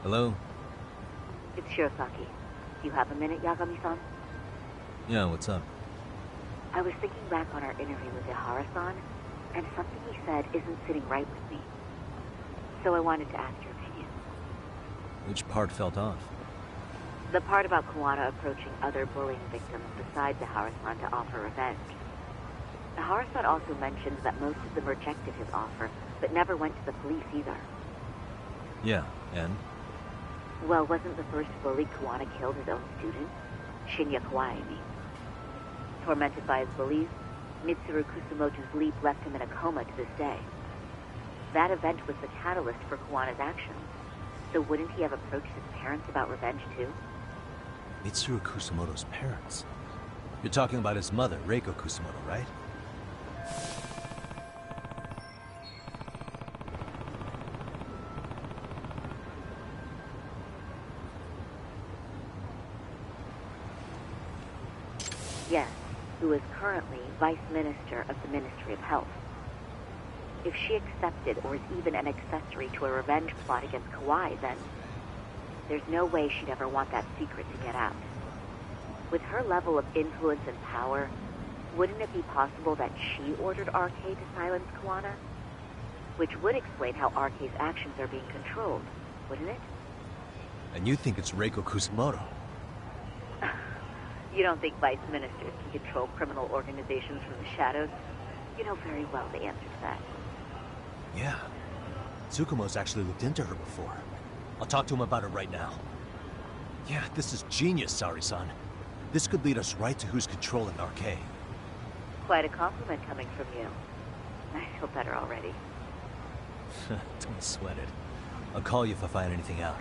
Hello? It's Shirosaki. Do you have a minute, Yagami-san? Yeah, what's up? I was thinking back on our interview with Ihara-san, and something he said isn't sitting right with me. So I wanted to ask your opinion. Which part felt off? The part about Kawana approaching other bullying victims besides Ihara-san to offer revenge. Ihara-san also mentioned that most of them rejected his offer, but never went to the police either. Yeah, and? Well, wasn't the first bully Kawana killed his own student? Shinya Kawai, I mean. Tormented by his bullies, Mitsuru Kusumoto's leap left him in a coma to this day. That event was the catalyst for Kawana's actions. So wouldn't he have approached his parents about revenge too? Mitsuru Kusumoto's parents? You're talking about his mother, Reiko Kusumoto, right? Yes, who is currently Vice Minister of the Ministry of Health. If she accepted or is even an accessory to a revenge plot against Kawai, then there's no way she'd ever want that secret to get out. With her level of influence and power, wouldn't it be possible that she ordered RK to silence Kawana? Which would explain how RK's actions are being controlled, wouldn't it? And you think it's Reiko Kusumoto? You don't think vice ministers can control criminal organizations from the shadows? You know very well the answer to that. Yeah. Tsukumo's actually looked into her before. I'll talk to him about it right now. Yeah, this is genius, Sari-san. This could lead us right to who's controlling RK. Quite a compliment coming from you. I feel better already. Don't sweat it. I'll call you if I find anything out.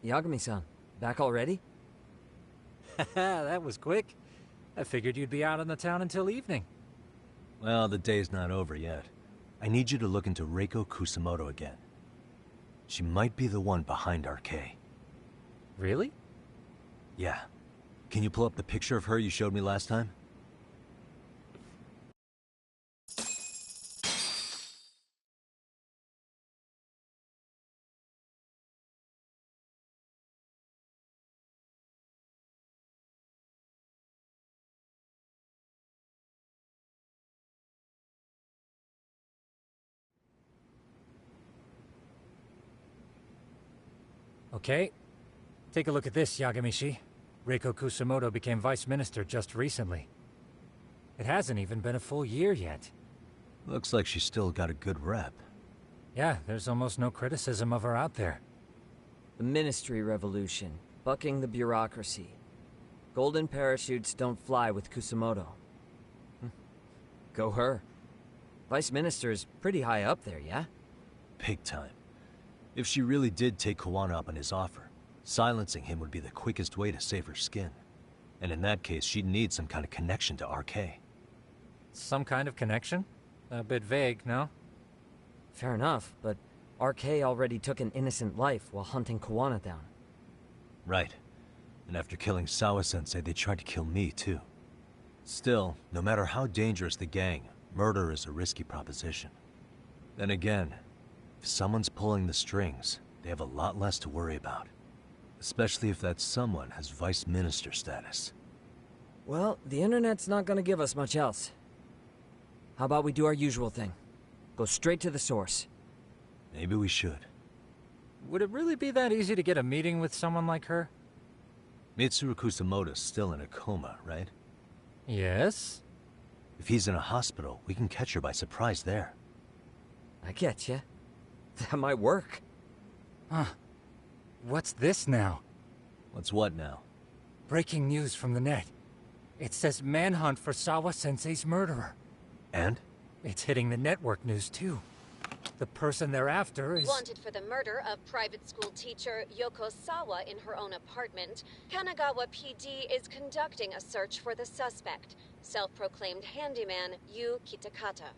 Yagami-san, back already? That was quick. I figured you'd be out in the town until evening. Well, the day's not over yet. I need you to look into Reiko Kusumoto again. She might be the one behind RK. Really? Yeah. Can you pull up the picture of her you showed me last time? Okay. Take a look at this, Yagamishi. Reiko Kusamoto became vice minister just recently. It hasn't even been a full year yet. Looks like she's still got a good rep. Yeah, there's almost no criticism of her out there. The Ministry Revolution, bucking the bureaucracy. Golden parachutes don't fly with Kusamoto. Go her. Vice Minister's pretty high up there, yeah? Big time. If she really did take Kawana up on his offer, silencing him would be the quickest way to save her skin. And in that case, she'd need some kind of connection to RK. Some kind of connection? A bit vague, no? Fair enough, but RK already took an innocent life while hunting Kawana down. Right. And after killing Sawa-sensei, they tried to kill me, too. Still, no matter how dangerous the gang, murder is a risky proposition. Then again, if someone's pulling the strings, they have a lot less to worry about. Especially if that someone has vice minister status. Well, the internet's not gonna give us much else. How about we do our usual thing? Go straight to the source. Maybe we should. Would it really be that easy to get a meeting with someone like her? Mitsuru Kusamoto's still in a coma, right? Yes? If he's in a hospital, we can catch her by surprise there. I get ya. That might work. Huh. What's this now? What's what now? Breaking news from the net. It says manhunt for Sawa-sensei's murderer. And? It's hitting the network news too. The person they're after is... Wanted for the murder of private school teacher Yoko Sawa in her own apartment, Kanagawa PD is conducting a search for the suspect, self-proclaimed handyman Yu Kitakata.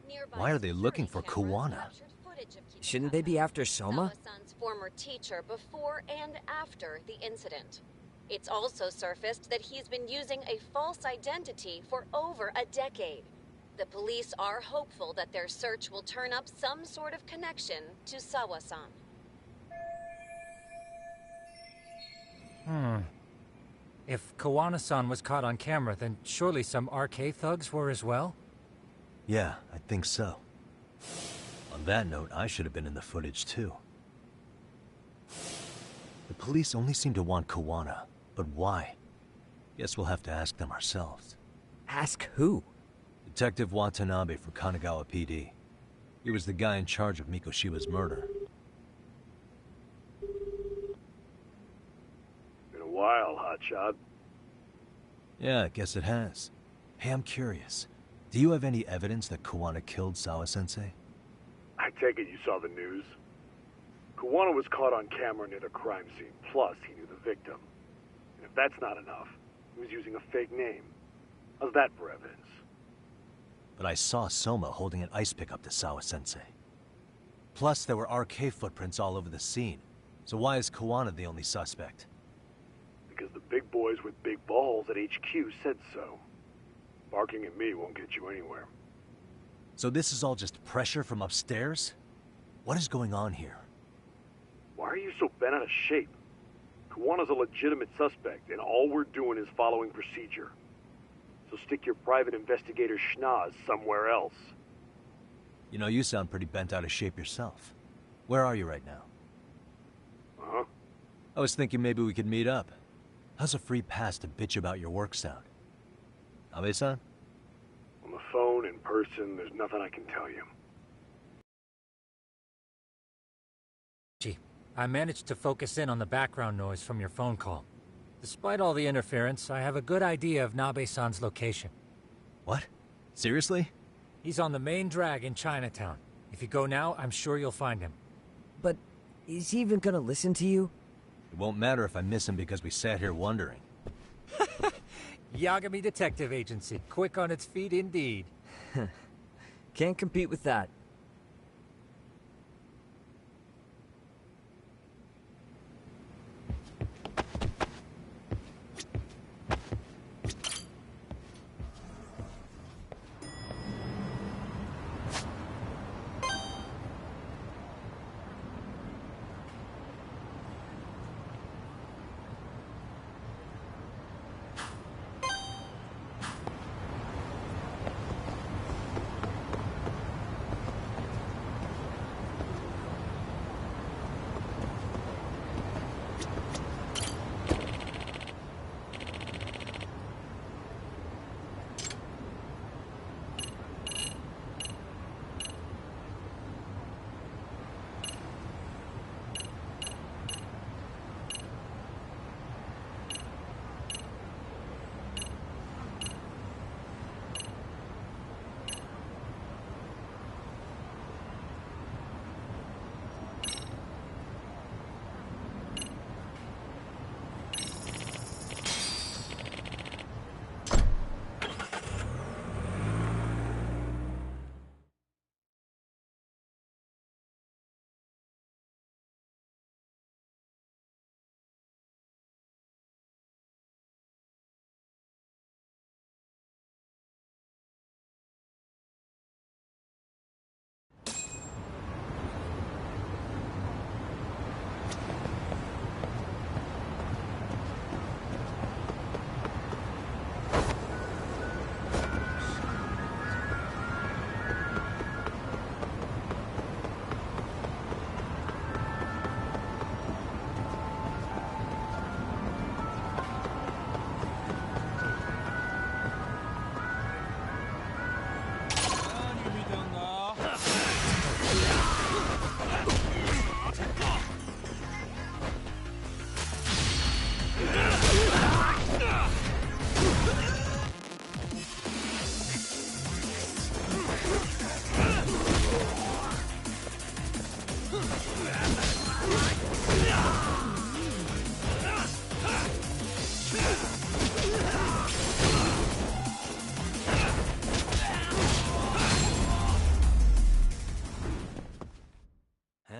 Nearby Why are they looking for security cameras Kawana? captured footage of Kitakata, Shouldn't they be after Soma? Sawa-san's former teacher before and after the incident. It's also surfaced that he's been using a false identity for over a decade. The police are hopeful that their search will turn up some sort of connection to Sawa-san. If Kawana-san was caught on camera, then surely some RK thugs were as well? Yeah, I think so. On that note, I should have been in the footage too. The police only seem to want Kawana, but why? Guess we'll have to ask them ourselves. Ask who? Detective Watanabe from Kanagawa PD. He was the guy in charge of Mikoshiba's murder. Been a while, hotshot. Yeah, I guess it has. Hey, I'm curious. Do you have any evidence that Kawana killed Sawa-sensei? I take it you saw the news. Kawana was caught on camera near the crime scene, plus he knew the victim. And if that's not enough, he was using a fake name. How's that for evidence? But I saw Soma holding an ice pick up to Sawa-sensei. Plus, there were RK footprints all over the scene. So why is Kawana the only suspect? Because the big boys with big balls at HQ said so. Barking at me won't get you anywhere. So this is all just pressure from upstairs? What is going on here? Why are you so bent out of shape? Kawana's a legitimate suspect, and all we're doing is following procedure. So stick your private investigator schnoz somewhere else. You know, you sound pretty bent out of shape yourself. Where are you right now? Uh-huh. I was thinking maybe we could meet up. How's a free pass to bitch about your work sound? Abe-san? On the phone, in person, there's nothing I can tell you. Gee, I managed to focus in on the background noise from your phone call. Despite all the interference, I have a good idea of Nabe-san's location. What? Seriously? He's on the main drag in Chinatown. If you go now, I'm sure you'll find him. But is he even gonna listen to you? It won't matter if I miss him because we sat here wondering. Yagami Detective Agency. Quick on its feet indeed. Can't compete with that.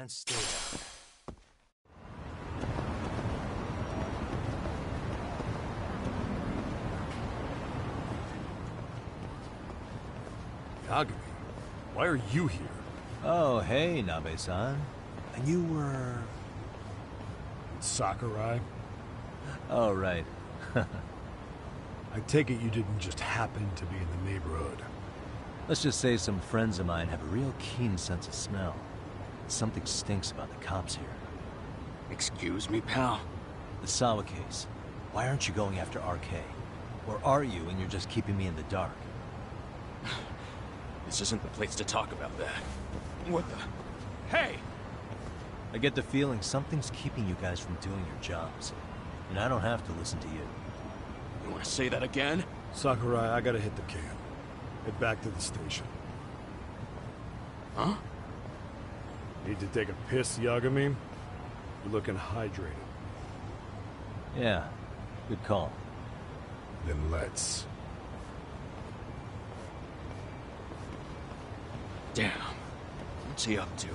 and stay down. Yagami, why are you here? Oh, hey, Nabe-san. And you were... Sakurai? Oh, right. I take it you didn't just happen to be in the neighborhood. Let's just say some friends of mine have a real keen sense of smell. Something stinks about the cops here. Excuse me, pal? The Sawa case. Why aren't you going after RK? Or are you and you're just keeping me in the dark? This isn't the place to talk about that. What the... Hey! I get the feeling something's keeping you guys from doing your jobs. And I don't have to listen to you. You want to say that again? Sakurai, I gotta hit the can. Head back to the station. Huh? Need to take a piss, Yagami? You're looking hydrated. Yeah, good call. Then let's. Damn. What's he up to?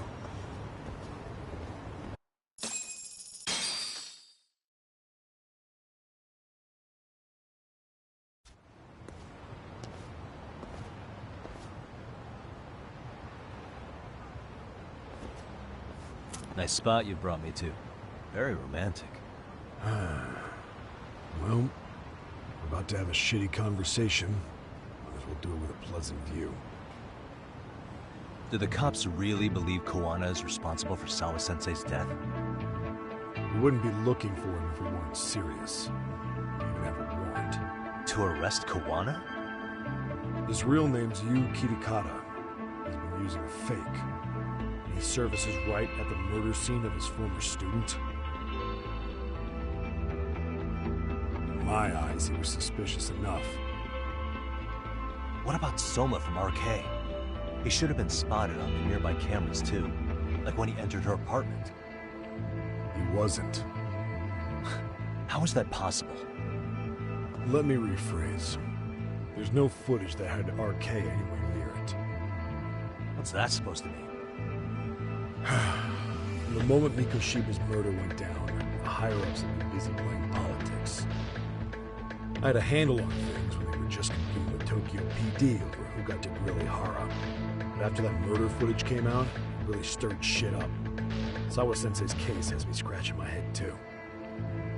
Nice spot you brought me to. Very romantic. Well, we're about to have a shitty conversation. Might as well do it with a pleasant view. Do the cops really believe Koana is responsible for Sawa-sensei's death? We wouldn't be looking for him if we weren't serious. We even have a warrant. To arrest Koana? His real name's Yu Kitakata. He's been using a fake. And he services right at the murder scene of his former student. In my eyes, he was suspicious enough. What about Soma from RK? He should have been spotted on the nearby cameras too. Like when he entered her apartment. He wasn't. How is that possible? Let me rephrase. There's no footage that had RK anywhere near it. What's that supposed to mean? From the moment Mikoshiba's murder went down, the higher-ups had been busy playing politics. I had a handle on things when they were just competing with Tokyo PD over who got to grill Ihara. But after that murder footage came out, it really stirred shit up. Sawa-sensei's case has me scratching my head too.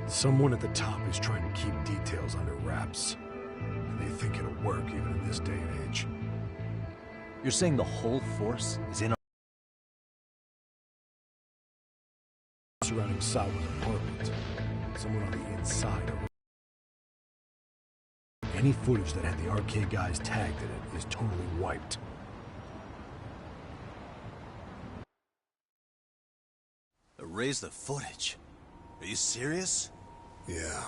Someone at the top is trying to keep details under wraps. And they think it'll work even in this day and age. You're saying the whole force is in surrounding Sawa's apartment. Someone on the inside. Any footage that had the RK guys tagged in it is totally wiped. Erase the footage. Are you serious? Yeah.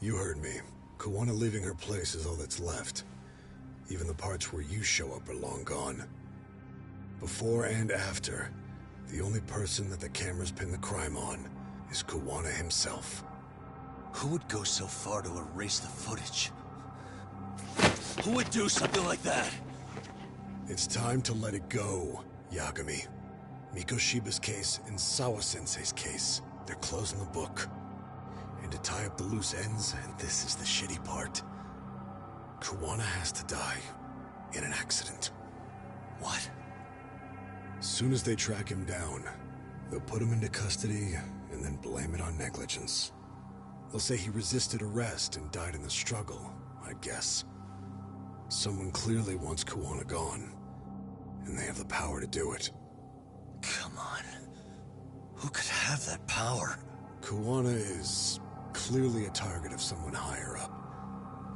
You heard me. Koana leaving her place is all that's left. Even the parts where you show up are long gone. Before and after, the only person that the cameras pin the crime on is Koana himself. Who would go so far to erase the footage? Who would do something like that? It's time to let it go, Yagami. Mikoshiba's case and Sawa-sensei's case, they're closing the book. And to tie up the loose ends, and this is the shitty part, Koana has to die in an accident. What? As soon as they track him down, they'll put him into custody and then blame it on negligence. They'll say he resisted arrest and died in the struggle, I guess. Someone clearly wants Koana gone, and they have the power to do it. Come on. Who could have that power? Koana is clearly a target of someone higher up.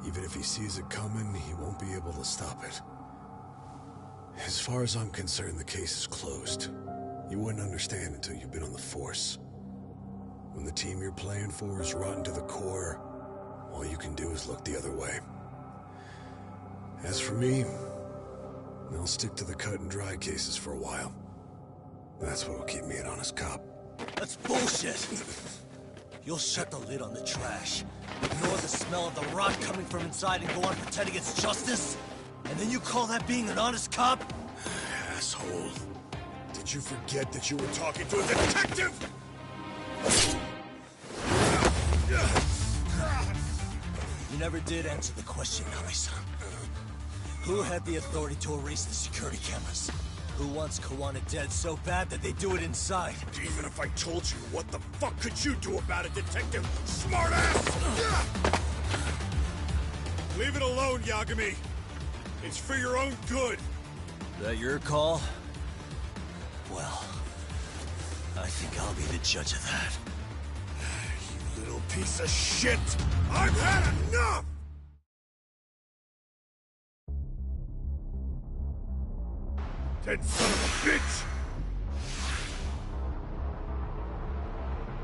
Even if he sees it coming, he won't be able to stop it. As far as I'm concerned, the case is closed. You wouldn't understand until you've been on the force. When the team you're playing for is rotten to the core, all you can do is look the other way. As for me, I'll stick to the cut and dry cases for a while. That's what'll keep me an honest cop. That's bullshit! You'll shut the lid on the trash, ignore the smell of the rot coming from inside and go on pretending it's justice? And then you call that being an honest cop? Asshole. Did Did you forget that you were talking to a detective? You never did answer the question, Nabe-san. Who had the authority to erase the security cameras? Who wants Kawana dead so bad that they do it inside? Even if I told you, what the fuck could you do about it, detective? Smartass! Leave it alone, Yagami. It's for your own good. That your call? Well, I think I'll be the judge of that. You little piece of shit! I've had enough! Dead son of a bitch!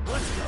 Let's go!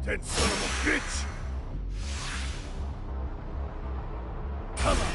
Dead son of a bitch! Come on!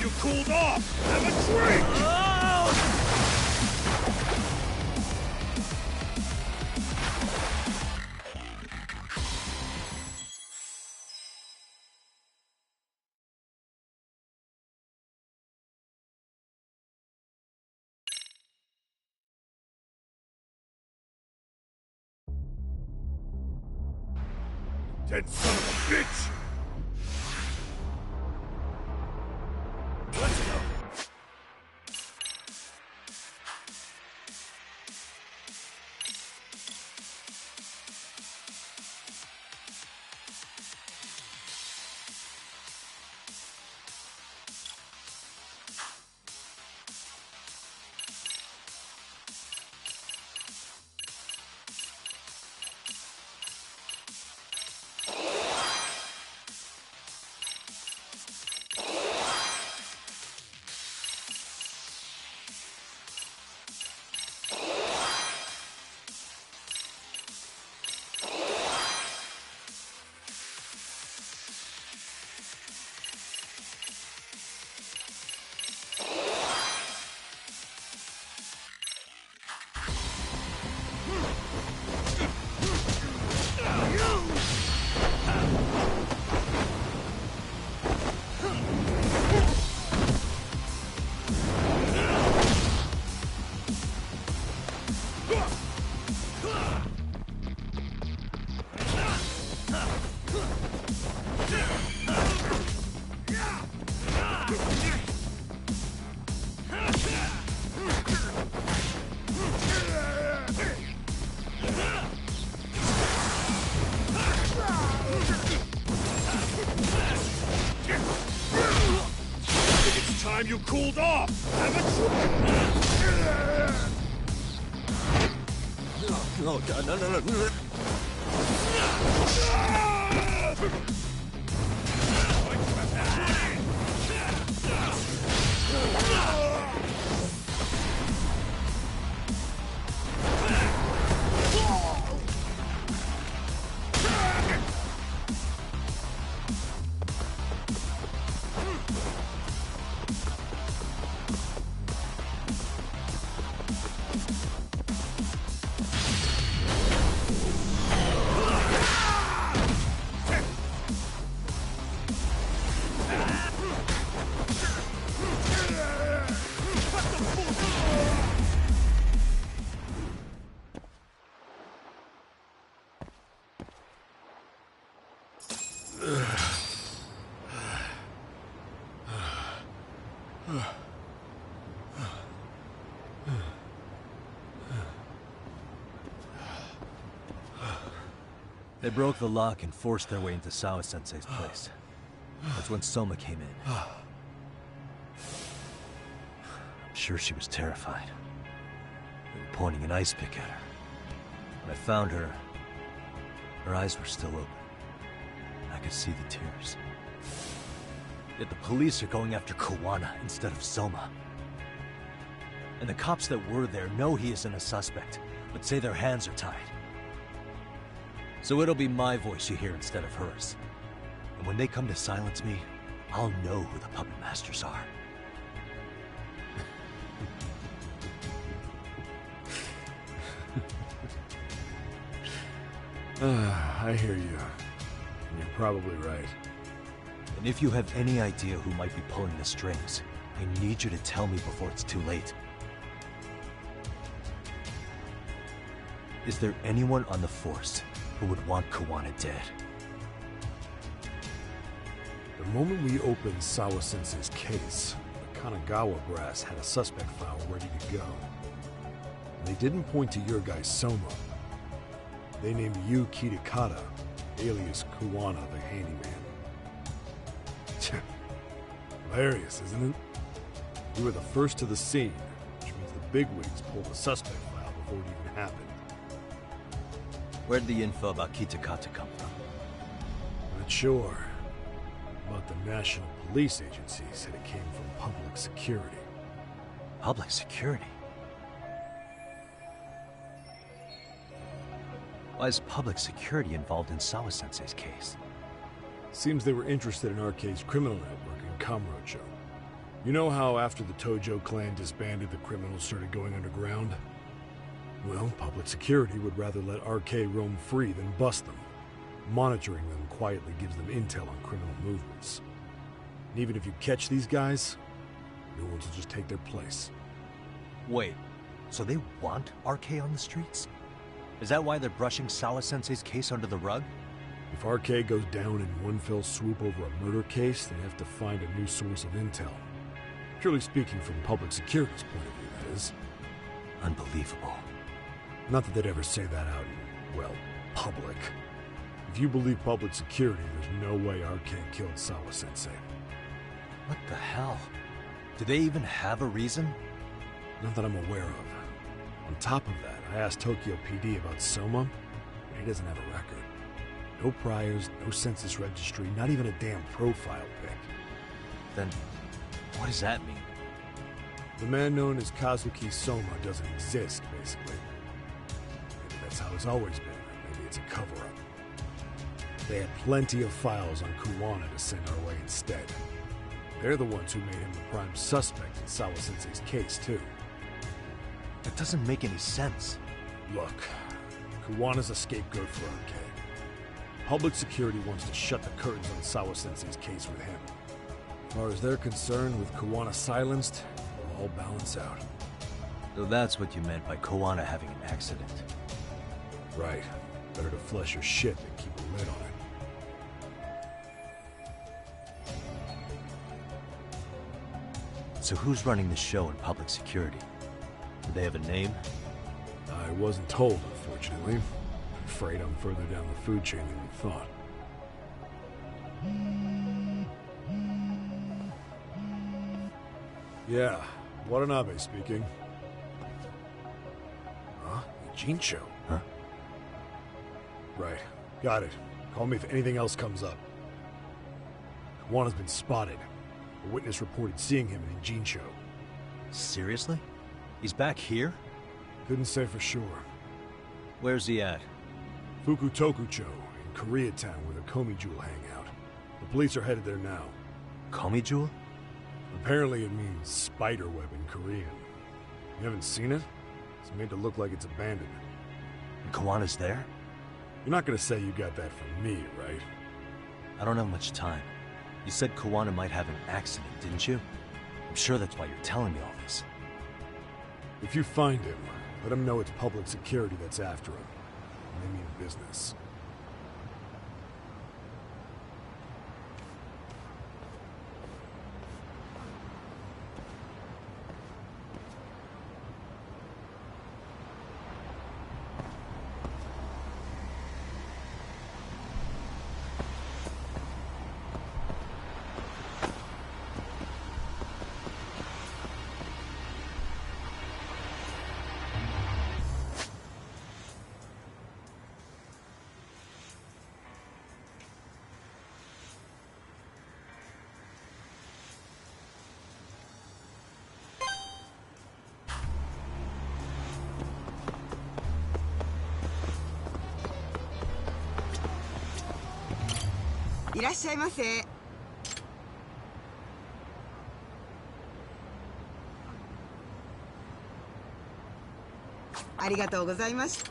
You cooled off! Have a drink! Dead son of a bitch! Let's go! Time you cooled off! Have a Oh god, no. They broke the lock and forced their way into Sawa-sensei's place. That's when Soma came in. I'm sure she was terrified. They were pointing an ice pick at her. When I found her, her eyes were still open. I could see the tears. Yet the police are going after Kawana instead of Soma. And the cops that were there know he isn't a suspect, but say their hands are tied. So it'll be my voice you hear instead of hers. And when they come to silence me, I'll know who the puppet masters are. I hear you. You're probably right. And if you have any idea who might be pulling the strings, I need you to tell me before it's too late. Is there anyone on the force who would want Kawana dead? The moment we opened Sawa-sensei's case, the Kanagawa brass had a suspect file ready to go. And they didn't point to your guy Soma. They named you Kitakata, alias Kawana the handyman. Hilarious, isn't it? You were the first to the scene, which means the bigwigs pulled the suspect file before it even happened. Where'd the info about Kitakata come from? Not sure. But the National Police Agency said it came from public security. Public security? Why is public security involved in Sawa-sensei's case? Seems they were interested in RK's criminal network in Kamurocho. You know how after the Tojo clan disbanded, the criminals started going underground? Well, public security would rather let RK roam free than bust them. Monitoring them quietly gives them intel on criminal movements. And even if you catch these guys, new ones will just take their place. Wait, so they want RK on the streets? Is that why they're brushing Sawa-sensei's case under the rug? If RK goes down in one fell swoop over a murder case, they have to find a new source of intel. Purely speaking, from public security's point of view, that is. Unbelievable. Not that they'd ever say that out in, well, public. If you believe public security, there's no way RK killed Sawa-sensei. What the hell? Do they even have a reason? Not that I'm aware of. On top of that, I asked Tokyo PD about Soma, and he doesn't have a record. No priors, no census registry, not even a damn profile pic. Then, what does that mean? The man known as Kazuki Soma doesn't exist, basically. Maybe that's how it's always been, or maybe it's a cover-up. They had plenty of files on Kawana to send our way instead. They're the ones who made him the prime suspect in Sawa-sensei's case, too. That doesn't make any sense. Look, Kawana's a scapegoat for RK. Public security wants to shut the curtains on Sawa-sensei's case with him. As far as they're concerned, with Kawana silenced, it'll all balance out. So that's what you meant by Kawana having an accident. Right. Better to flush your shit than keep a lid on it. So who's running the show in public security? Do they have a name? I wasn't told, unfortunately. I'm afraid I'm further down the food chain than we thought. Yeah, Watanabe speaking. Huh? Jincho? Huh? Right. Got it. Call me if anything else comes up. Kawana's been spotted. A witness reported seeing him in Jincho. Seriously? He's back here? Couldn't say for sure. Where's he at? Fukutokucho, in Koreatown, where the Komi Jewel hang out. The police are headed there now. Komi Jewel? Apparently it means spider web in Korean. You haven't seen it? It's made to look like it's abandoned. And Kawana's there? You're not gonna say you got that from me, right? I don't have much time. You said Kawana might have an accident, didn't you? I'm sure that's why you're telling me all this. If you find him, let him know it's public security that's after him. And they mean business. いらっしゃいませ。ありがとうございました。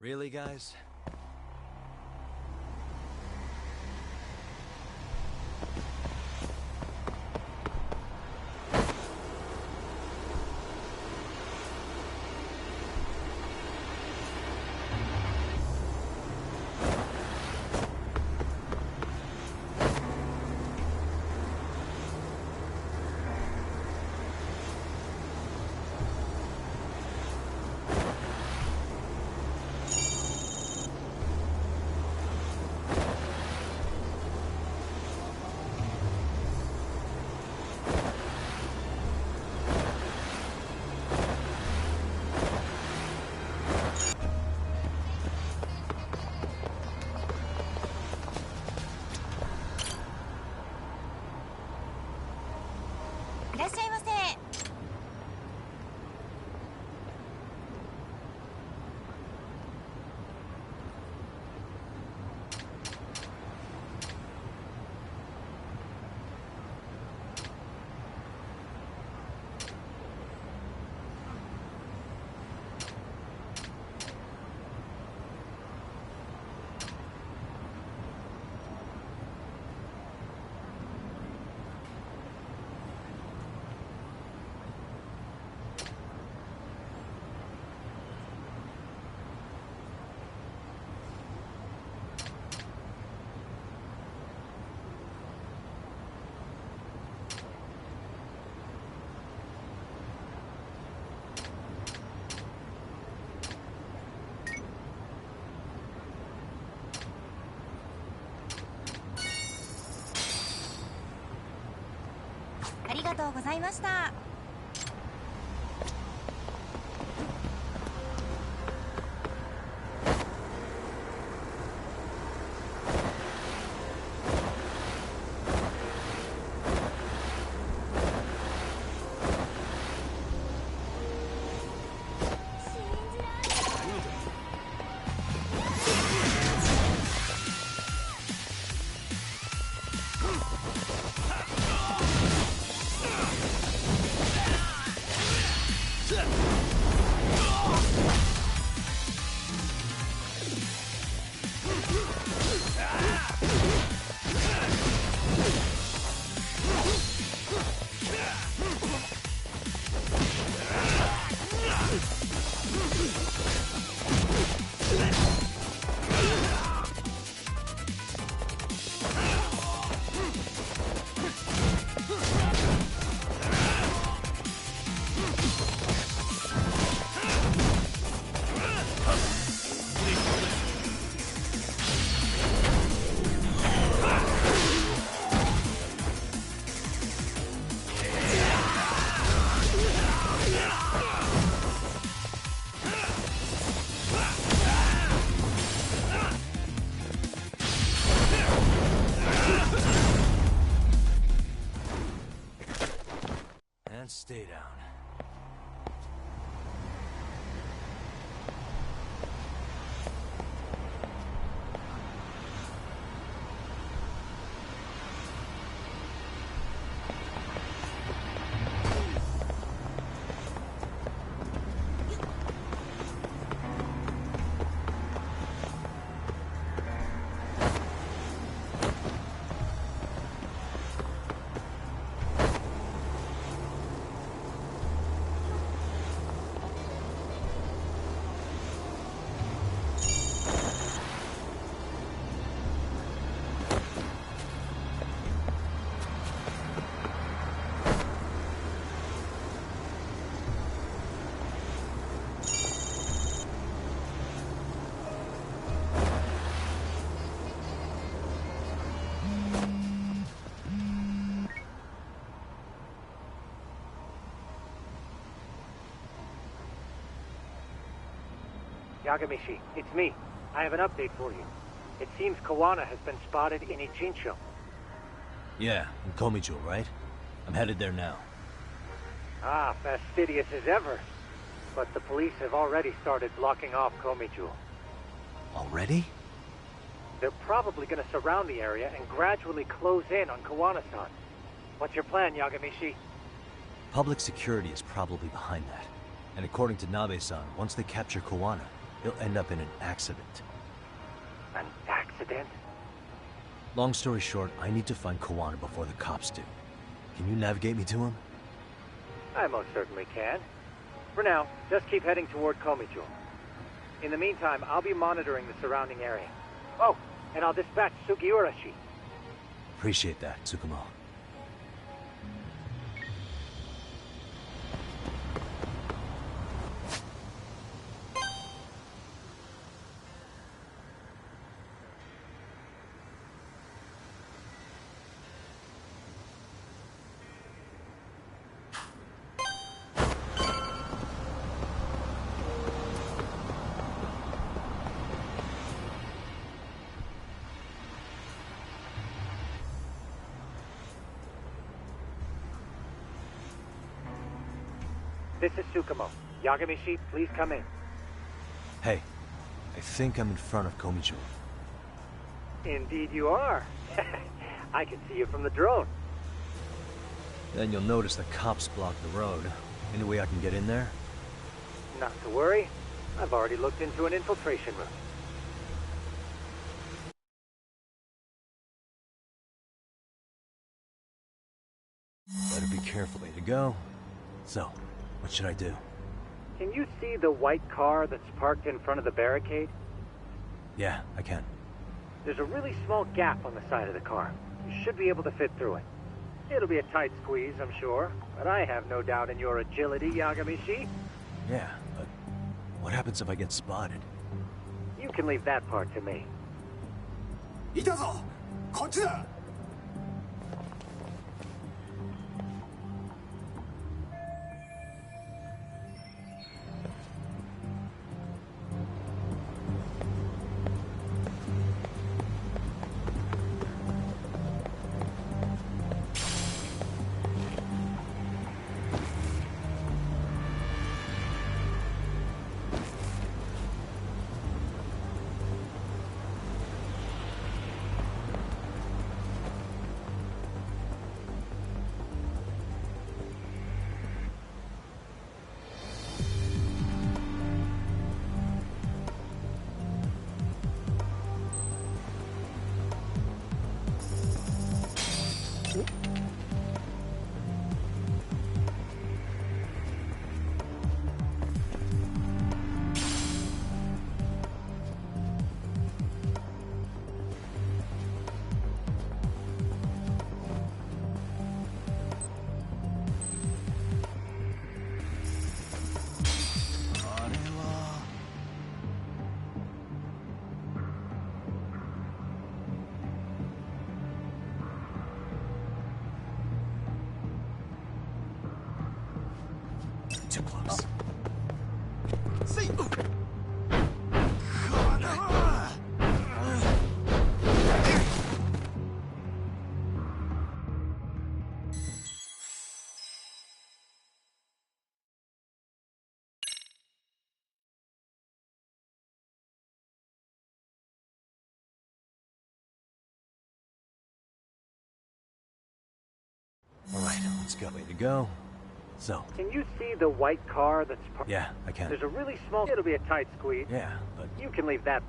Really, guys?ありがとうございました。And stay down. Yagamishi, it's me. I have an update for you. It seems Kawana has been spotted in Ichincho. Yeah, in Komijo, right? I'm headed there now. Ah, fastidious as ever. But the police have already started blocking off Komijo. Already? They're probably gonna surround the area and gradually close in on Kawana-san. What's your plan, Yagamishi? Public security is probably behind that. And according to Nabe-san, once they capture Kawana, he'll end up in an accident. An accident? Long story short, I need to find Kawana before the cops do. Can you navigate me to him? I most certainly can. For now, just keep heading toward Komijo. In the meantime, I'll be monitoring the surrounding area. Oh, and I'll dispatch Sugiurashi. Appreciate that, Tsukumo. This is Tsukumo. Yagamishi, please come in. Hey, I think I'm in front of Komijo. Indeed you are. I can see you from the drone. Then you'll notice the cops block the road. Any way I can get in there? Not to worry. I've already looked into an infiltration route. Better be careful. Way to go. So, what should I do? Can you see the white car that's parked in front of the barricade? Yeah, I can. There's a really small gap on the side of the car. You should be able to fit through it. It'll be a tight squeeze, I'm sure, but I have no doubt in your agility, Yagamishi. Yeah, but what happens if I get spotted? You can leave that part to me. いたぞこっちだ Too close. See? All right, let's go. Way to go. So. Can you see the white car that's parked? Yeah, I can. There's a really small... It'll be a tight squeeze. Yeah, but... You can leave that...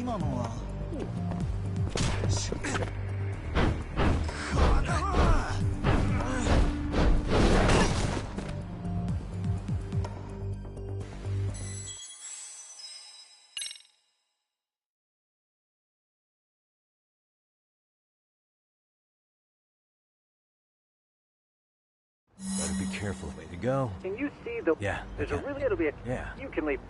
今のは。Better be careful. Way to go. Can you see the... Yeah, There's I a can. really... It'll be a... Yeah. You can leave.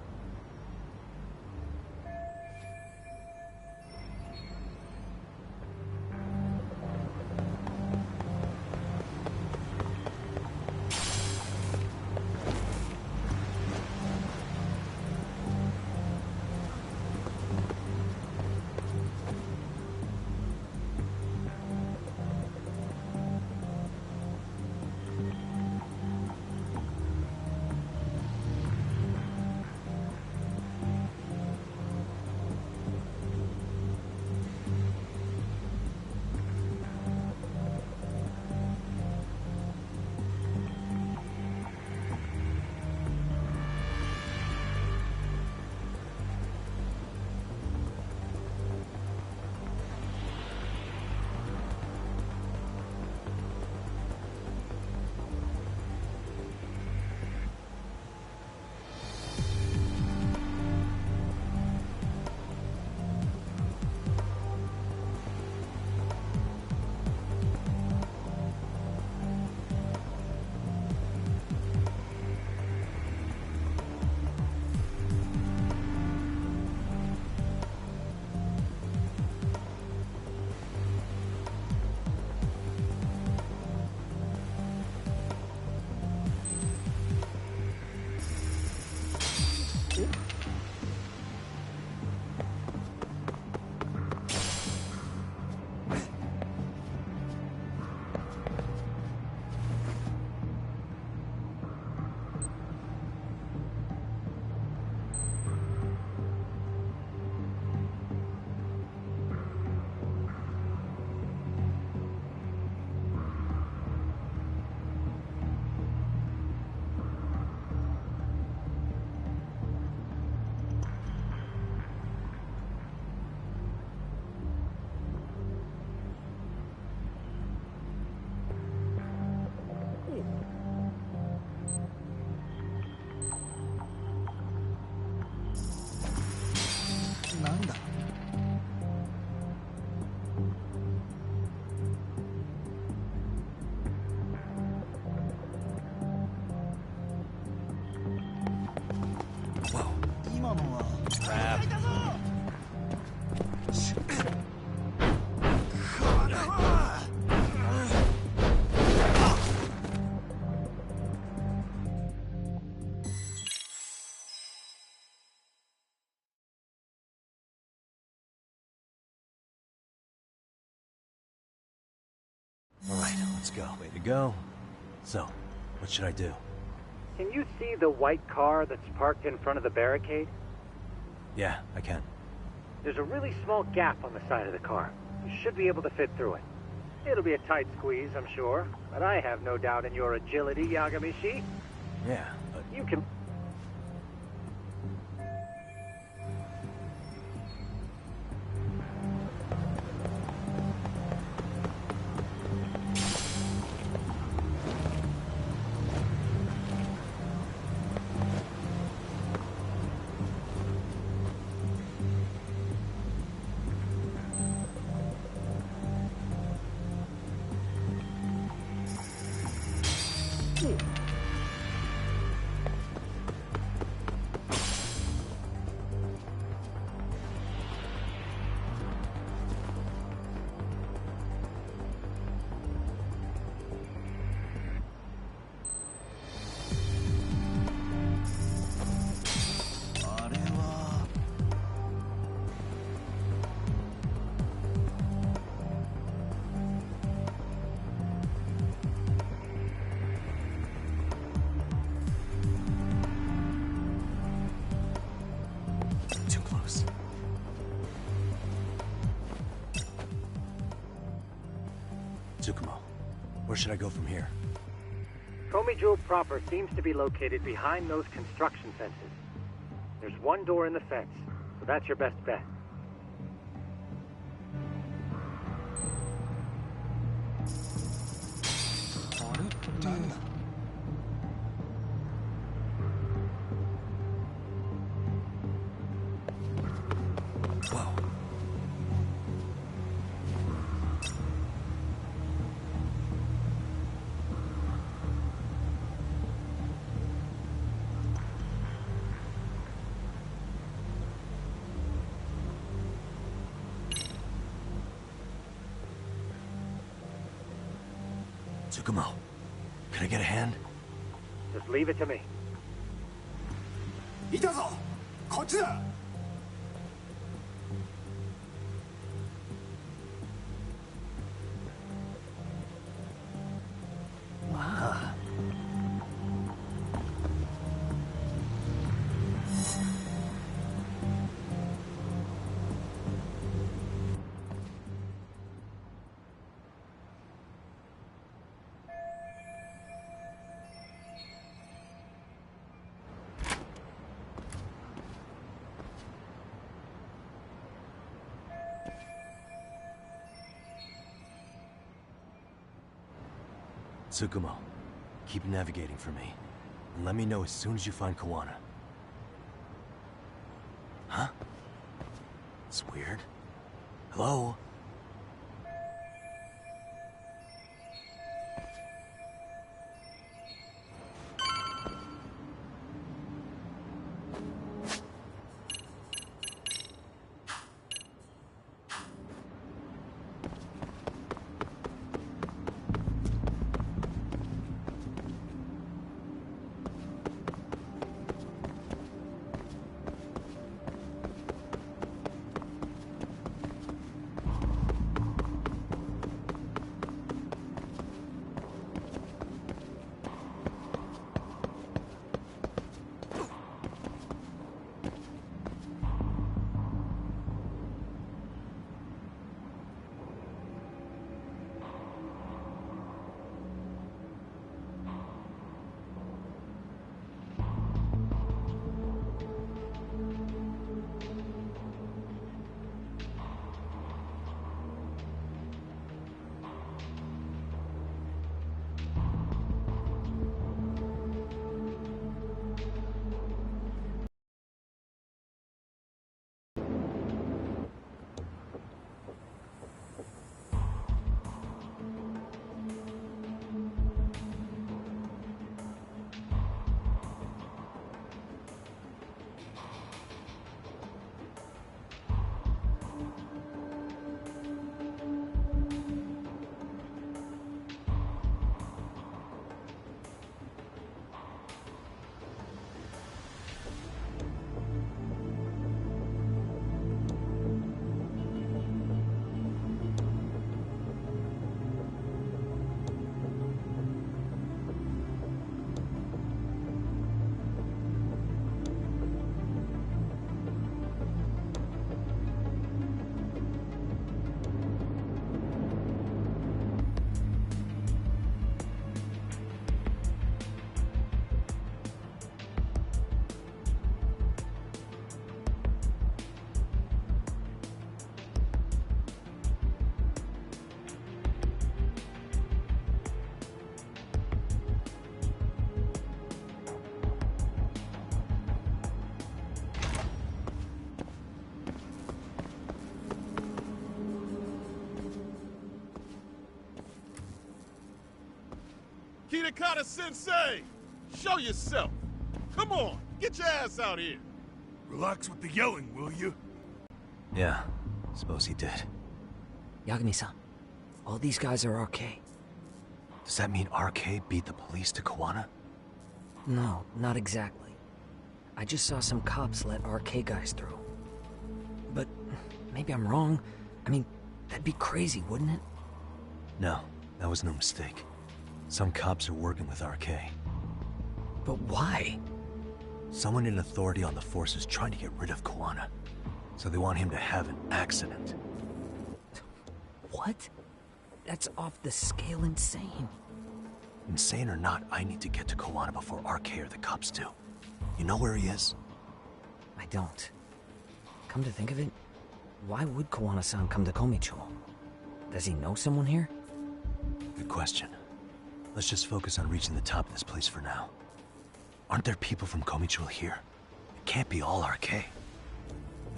Alright, let's go. Way to go. So, what should I do? Can you see the white car that's parked in front of the barricade? Yeah, I can. There's a really small gap on the side of the car. You should be able to fit through it. It'll be a tight squeeze, I'm sure, but I have no doubt in your agility, Yagamishi. Yeah, but... You can... Tsukumo, where should I go from here? Komijo proper seems to be located behind those construction fences. There's one door in the fence, so that's your best bet. Whoa. Tsukumo, can I get a hand? Just leave it to me. いたぞこっちだ Ah. Tsukumo, keep navigating for me. And let me know as soon as you find Kawana. Huh? It's weird. Hello? Kitakata-sensei! Show yourself! Come on, get your ass out here! Relax with the yelling, will you? Yeah, suppose he did. Yagami-san, all these guys are RK. Does that mean RK beat the police to Kawana? No, not exactly. I just saw some cops let RK guys through. But maybe I'm wrong. I mean, that'd be crazy, wouldn't it? No, that was no mistake. Some cops are working with RK. But why? Someone in authority on the force is trying to get rid of Kawana. So they want him to have an accident. What? That's off the scale insane. Insane or not, I need to get to Kawana before RK or the cops do. You know where he is? I don't. Come to think of it, why would Kawana-san come to Komicho? Does he know someone here? Good question. Let's just focus on reaching the top of this place for now. Aren't there people from Komichul here? It can't be all RK.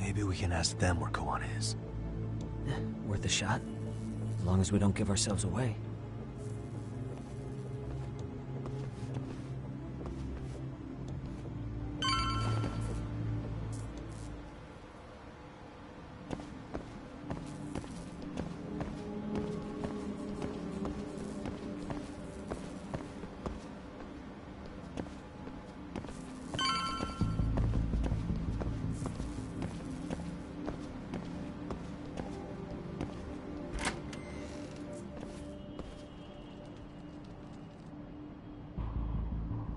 Maybe we can ask them where Kawana is. Worth a shot. As long as we don't give ourselves away.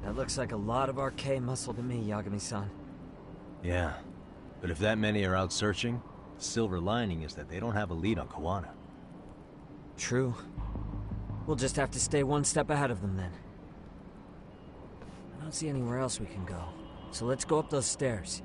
That looks like a lot of RK muscle to me, Yagami-san. Yeah, but if that many are out searching, the silver lining is that they don't have a lead on Kawana. True. We'll just have to stay one step ahead of them then. I don't see anywhere else we can go, so let's go up those stairs.